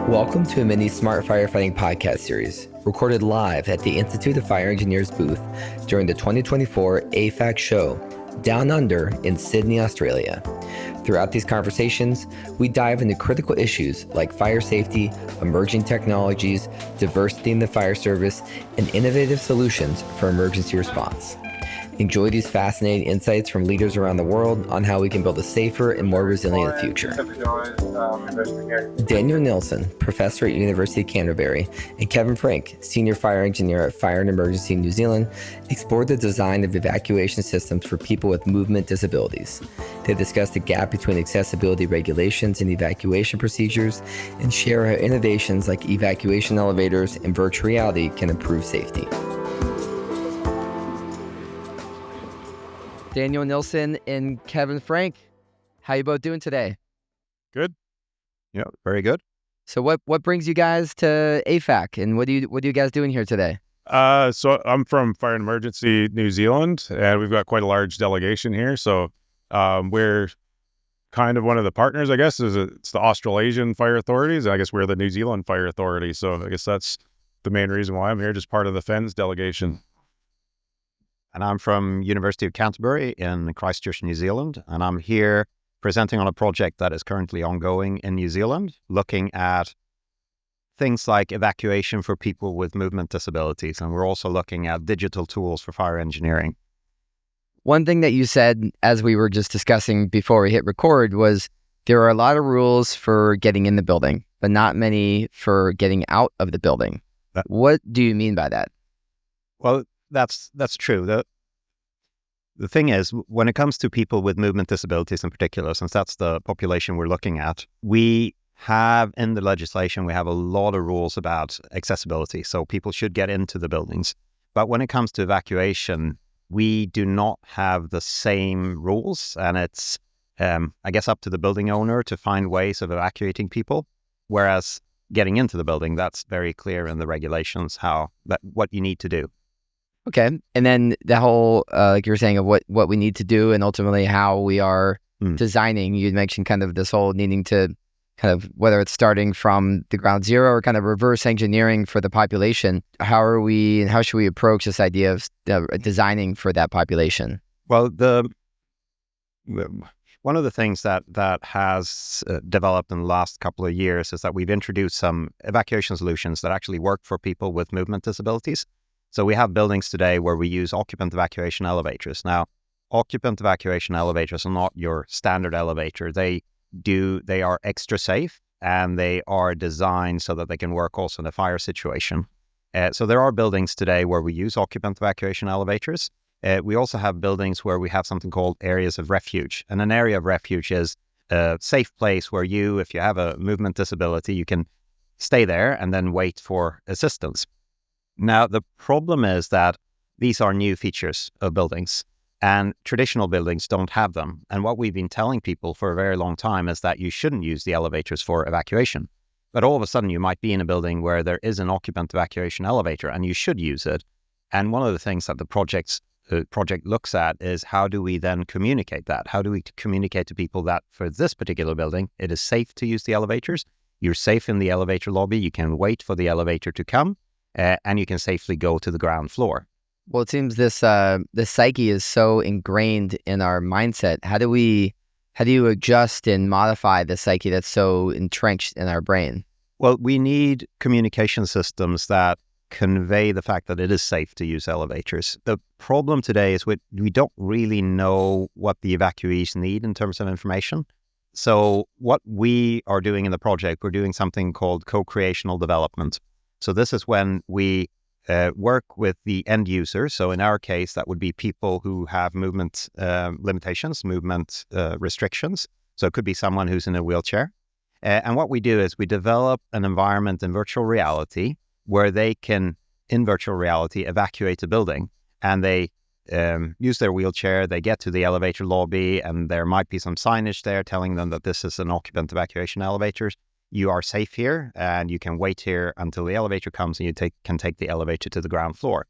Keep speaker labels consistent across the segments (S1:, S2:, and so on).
S1: Welcome to a mini Smart Firefighting podcast series, recorded live at the Institute of Fire Engineers booth during the 2024 AFAC show, Down Under in Sydney, Australia. Throughout these conversations, we dive into critical issues like fire safety, emerging technologies, diversity in the fire service, and innovative solutions for emergency response. Enjoy these fascinating insights from leaders around the world on how we can build a safer and more resilient future. Daniel Nilsson, professor at University of Canterbury, and Kevin Frank, senior fire engineer at Fire and Emergency New Zealand, explored the design of evacuation systems for people with movement disabilities. They discussed the gap between accessibility regulations and evacuation procedures and share how innovations like evacuation elevators and virtual reality can improve safety. Daniel Nilsson and Kevin Frank, how you both doing today?
S2: Good. Yeah, very good.
S1: So what brings you guys to AFAC, and what are you guys doing here today?
S2: So I'm from Fire and Emergency New Zealand, and we've got quite a large delegation here. So we're kind of one of the partners, I guess. It's the Australasian Fire Authorities, and I guess we're the New Zealand Fire Authority. So I guess that's the main reason why I'm here, just part of the FENS delegation.
S3: And I'm from University of Canterbury in Christchurch, New Zealand. And I'm here presenting on a project that is currently ongoing in New Zealand, looking at things like evacuation for people with movement disabilities. And we're also looking at digital tools for fire engineering.
S1: One thing that you said as we were just discussing before we hit record was there are a lot of rules for getting in the building, but not many for getting out of the building. What do you mean by that?
S3: Well, that's true. The thing is, when it comes to people with movement disabilities in particular, since that's the population we're looking at, we have in the legislation, we have a lot of rules about accessibility. So people should get into the buildings. But when it comes to evacuation, we do not have the same rules. And it's, I guess, up to the building owner to find ways of evacuating people. Whereas getting into the building, that's very clear in the regulations, what you need to do.
S1: Okay. And then the whole, like you were saying, of what we need to do and ultimately how we are designing, you mentioned kind of this whole needing to kind of, whether it's starting from the ground zero or kind of reverse engineering for the population, how should we approach this idea of designing for that population?
S3: Well, one of the things that has developed in the last couple of years is that we've introduced some evacuation solutions that actually work for people with movement disabilities. So we have buildings today where we use occupant evacuation elevators. Now, occupant evacuation elevators are not your standard elevator. They are extra safe, and they are designed so that they can work also in a fire situation. So there are buildings today where we use occupant evacuation elevators. We also have buildings where we have something called areas of refuge. And an area of refuge is a safe place where if you have a movement disability, you can stay there and then wait for assistance. Now, the problem is that these are new features of buildings, and traditional buildings don't have them. And what we've been telling people for a very long time is that you shouldn't use the elevators for evacuation. But all of a sudden, you might be in a building where there is an occupant evacuation elevator, and you should use it. And one of the things that the project looks at is how do we then communicate that? How do we communicate to people that for this particular building, it is safe to use the elevators? You're safe in the elevator lobby. You can wait for the elevator to come. And you can safely go to the ground floor.
S1: Well, it seems this psyche is so ingrained in our mindset. How do you adjust and modify the psyche that's so entrenched in our brain?
S3: Well, we need communication systems that convey the fact that it is safe to use elevators. The problem today is we don't really know what the evacuees need in terms of information. So what we are doing in the project, we're doing something called co-creational development. So this is when we work with the end user. So in our case, that would be people who have movement limitations, movement restrictions. So it could be someone who's in a wheelchair. And what we do is we develop an environment in virtual reality where they can, in virtual reality, evacuate a building. And they use their wheelchair, they get to the elevator lobby, and there might be some signage there telling them that this is an occupant evacuation elevator. You are safe here, and you can wait here until the elevator comes, and you can take the elevator to the ground floor.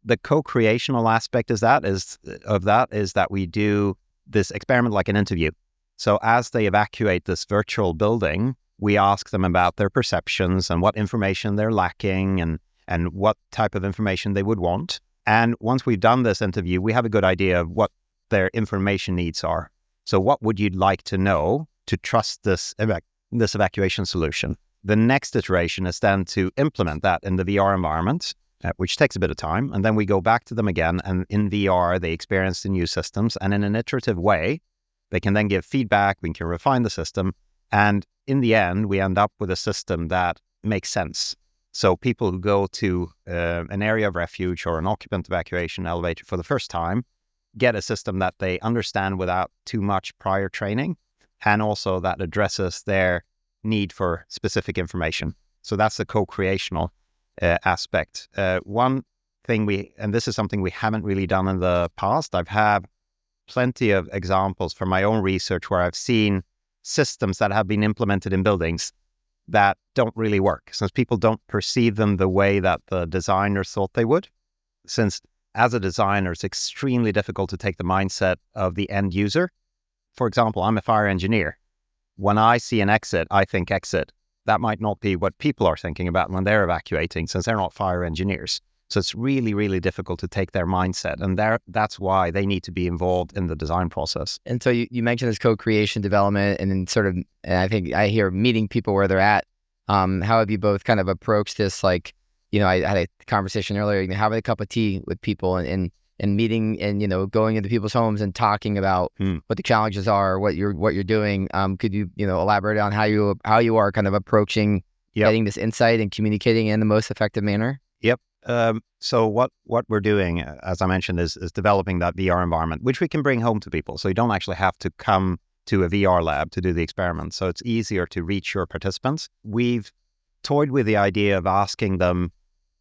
S3: The co-creational aspect is that we do this experiment like an interview. So as they evacuate this virtual building, we ask them about their perceptions and what information they're lacking and what type of information they would want. And once we've done this interview, we have a good idea of what their information needs are. So what would you like to know to trust this evacuation solution? The next iteration is then to implement that in the VR environment, which takes a bit of time. And then we go back to them again, and in VR, they experience the new systems. And in an iterative way, they can then give feedback, we can refine the system. And in the end, we end up with a system that makes sense. So people who go to an area of refuge or an occupant evacuation elevator for the first time get a system that they understand without too much prior training, and also that addresses their need for specific information. So that's the co-creational aspect. One thing and this is something we haven't really done in the past, I've had plenty of examples from my own research where I've seen systems that have been implemented in buildings that don't really work, since people don't perceive them the way that the designers thought they would. Since as a designer, it's extremely difficult to take the mindset of the end user. For example, I'm a fire engineer. When I see an exit, I think exit. That might not be what people are thinking about when they're evacuating, since they're not fire engineers. So it's really, really difficult to take their mindset. And that's why they need to be involved in the design process.
S1: And so you mentioned this co-creation development and then and I think I hear meeting people where they're at. How have you both kind of approached this? Like, I had a conversation earlier, having a cup of tea with people and meeting and, going into people's homes and talking about what the challenges are, what you're doing. Could you, elaborate on how you are kind of approaching getting this insight and communicating in the most effective manner?
S3: Yep. So what we're doing, as I mentioned, is developing that VR environment, which we can bring home to people. So you don't actually have to come to a VR lab to do the experiment. So it's easier to reach your participants. We've toyed with the idea of asking them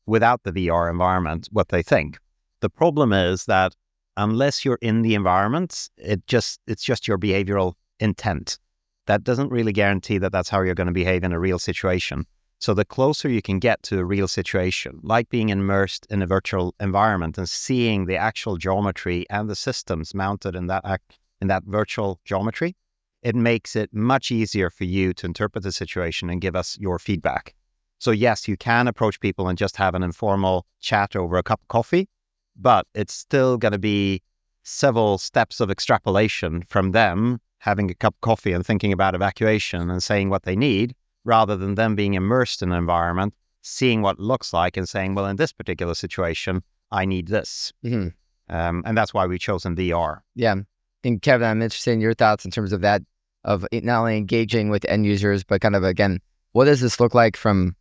S3: without the VR environment what they think. The problem is that unless you're in the environment, it's just your behavioral intent. That doesn't really guarantee that that's how you're going to behave in a real situation. So the closer you can get to a real situation, like being immersed in a virtual environment and seeing the actual geometry and the systems mounted in that virtual geometry, it makes it much easier for you to interpret the situation and give us your feedback. So yes, you can approach people and just have an informal chat over a cup of coffee, but it's still going to be several steps of extrapolation from them having a cup of coffee and thinking about evacuation and saying what they need, rather than them being immersed in an environment, seeing what it looks like and saying, well, in this particular situation, I need this. Mm-hmm. And that's why we've chosen VR.
S1: Yeah. And Kevin, I'm interested in your thoughts in terms of that, of not only engaging with end users, but kind of, again, what does this look like from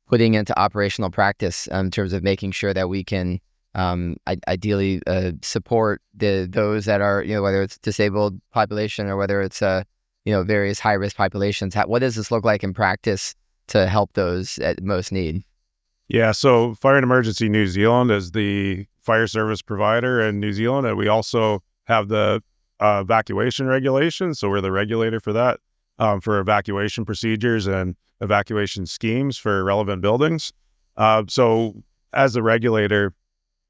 S1: putting into operational practice in terms of making sure that we can ideally support those that are, whether it's disabled population or whether it's various high-risk populations. What does this look like in practice to help those at most need?
S2: Yeah, so Fire and Emergency New Zealand is the fire service provider in New Zealand, and we also have the evacuation regulations. So we're the regulator for that, for evacuation procedures and evacuation schemes for relevant buildings. So as the regulator,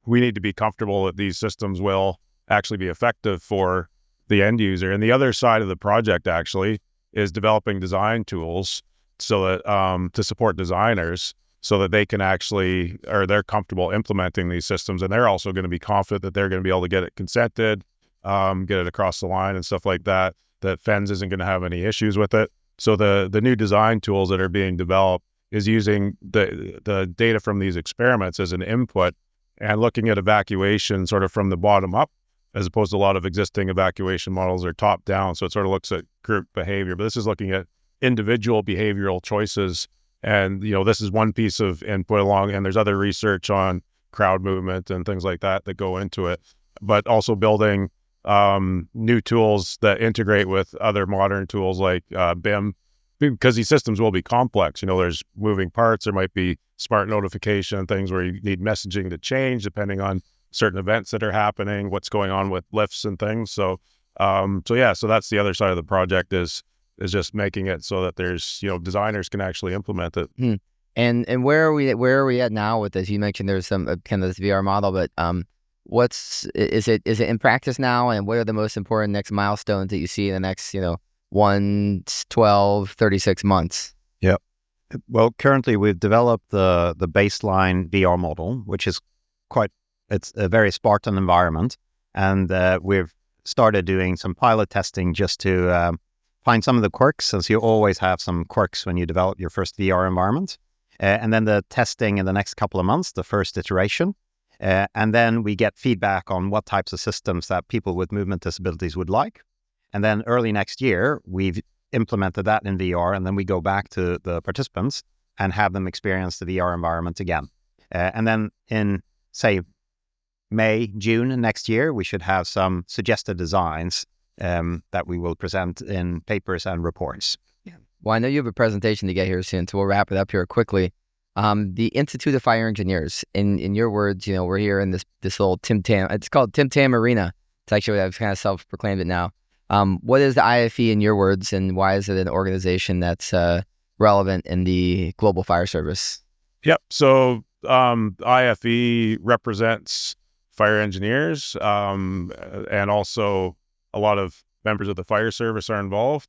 S2: we need to be comfortable that these systems will actually be effective for the end user. And the other side of the project actually is developing design tools so that to support designers so that they can actually, or they're comfortable implementing these systems, and they're also going to be confident that they're going to be able to get it consented, get it across the line and stuff like that, that FENS isn't going to have any issues with it. So the new design tools that are being developed is using the data from these experiments as an input and looking at evacuation sort of from the bottom up, as opposed to a lot of existing evacuation models are top down. So it sort of looks at group behavior, but this is looking at individual behavioral choices. And, this is one piece of input along, and there's other research on crowd movement and things like that go into it, but also building new tools that integrate with other modern tools like BIM, because these systems will be complex. There's moving parts. There might be smart notification things where you need messaging to change depending on certain events that are happening, what's going on with lifts and things. So that's the other side of the project is just making it so that there's, designers can actually implement it.
S1: And where are we at now with this? You mentioned there's some kind of this VR model, but is it in practice now, and what are the most important next milestones that you see in the next 1, 12, 36 months?
S3: Yeah. Well, currently we've developed the baseline VR model, which is it's a very Spartan environment, and we've started doing some pilot testing just to find some of the quirks, since you always have some quirks when you develop your first VR environment. And then the testing in the next couple of months, the first iteration. And then we get feedback on what types of systems that people with movement disabilities would like. And then early next year, we've implemented that in VR, and then we go back to the participants and have them experience the VR environment again. And then in, say, May, June next year, we should have some suggested designs that we will present in papers and reports.
S1: Well, I know you have a presentation to get here soon, so we'll wrap it up here quickly. The Institute of Fire Engineers, in your words, we're here in this little Tim Tam. It's called Tim Tam Arena. It's actually, I've kind of self-proclaimed it now. What is the IFE in your words, and why is it an organization that's relevant in the global fire service?
S2: Yep. So IFE represents fire engineers, and also a lot of members of the fire service are involved.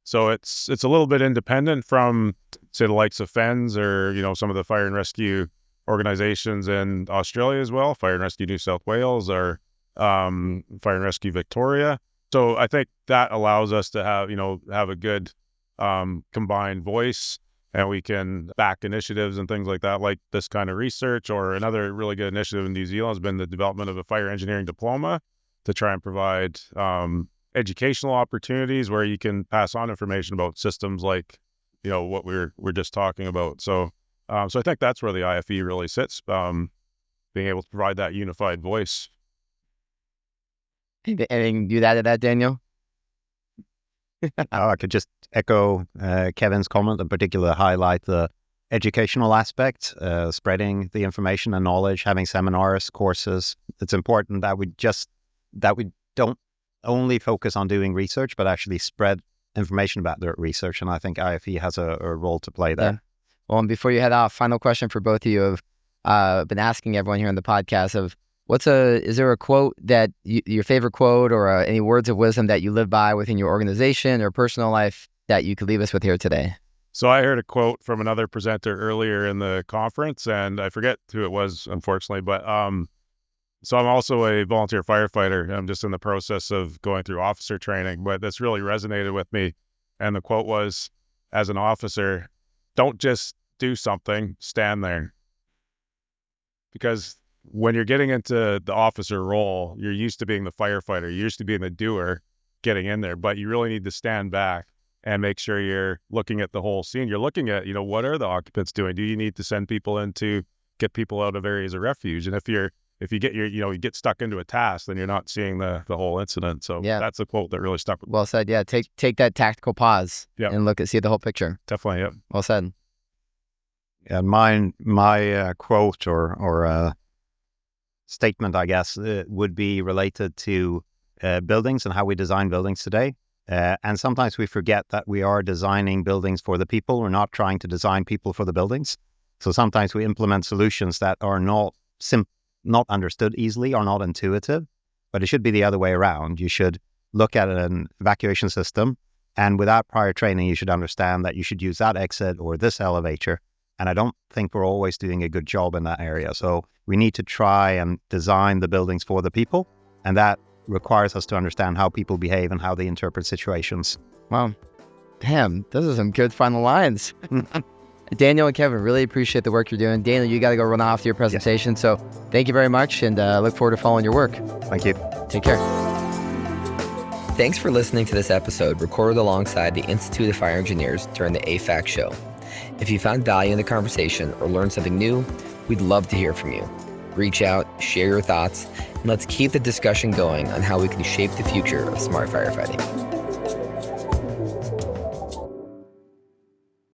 S2: So it's a little bit independent from, say, the likes of FENS or some of the fire and rescue organizations in Australia as well, Fire and Rescue New South Wales or Fire and Rescue Victoria. So I think that allows us to have a good combined voice, and we can back initiatives and things like that, like this kind of research. Or another really good initiative in New Zealand has been the development of a fire engineering diploma to try and provide educational opportunities where you can pass on information about systems like what we're just talking about. So I think that's where the IFE really sits, being able to provide that unified voice.
S1: Anything you add to that, Daniel?
S3: I could just echo Kevin's comment, in particular highlight the educational aspect, spreading the information and knowledge, having seminars, courses. It's important that we don't only focus on doing research, but actually spread information about their research. And I think IFE has a role to play there. Yeah.
S1: Well, and before you head off, final question for both of you. I've been asking everyone here on the podcast of is there a quote that your favorite quote, or any words of wisdom that you live by within your organization or personal life that you could leave us with here today?
S2: So I heard a quote from another presenter earlier in the conference, and I forget who it was, unfortunately, but so I'm also a volunteer firefighter. I'm just in the process of going through officer training, but this really resonated with me. And the quote was, as an officer, don't just do something, stand there. Because when you're getting into the officer role, you're used to being the firefighter, you're used to being the doer, getting in there, but you really need to stand back and make sure you're looking at the whole scene. You're looking at, what are the occupants doing? Do you need to send people in to get people out of areas of refuge? And if you get stuck into a task, then you're not seeing the whole incident. So that's a quote that really stuck with me.
S1: Well said. Yeah. Take that tactical pause and see the whole picture.
S2: Definitely. Yeah.
S1: Well said.
S3: Yeah. My quote or statement, I guess, would be related to buildings and how we design buildings today. And sometimes we forget that we are designing buildings for the people. We're not trying to design people for the buildings. So sometimes we implement solutions that are not understood easily or not intuitive, but it should be the other way around. You should look at an evacuation system, and without prior training, you should understand that you should use that exit or this elevator. And I don't think we're always doing a good job in that area. So we need to try and design the buildings for the people. And that requires us to understand how people behave and how they interpret situations.
S1: Wow. Damn, those are some good final lines. Daniel and Kevin, really appreciate the work you're doing. Daniel, you got to go run off to your presentation. Yes. So thank you very much, and look forward to following your work.
S3: Thank you.
S1: Take care.
S4: Thanks for listening to this episode recorded alongside the Institute of Fire Engineers during the AFAC show. If you found value in the conversation or learned something new, we'd love to hear from you. Reach out, share your thoughts, and let's keep the discussion going on how we can shape the future of smart firefighting.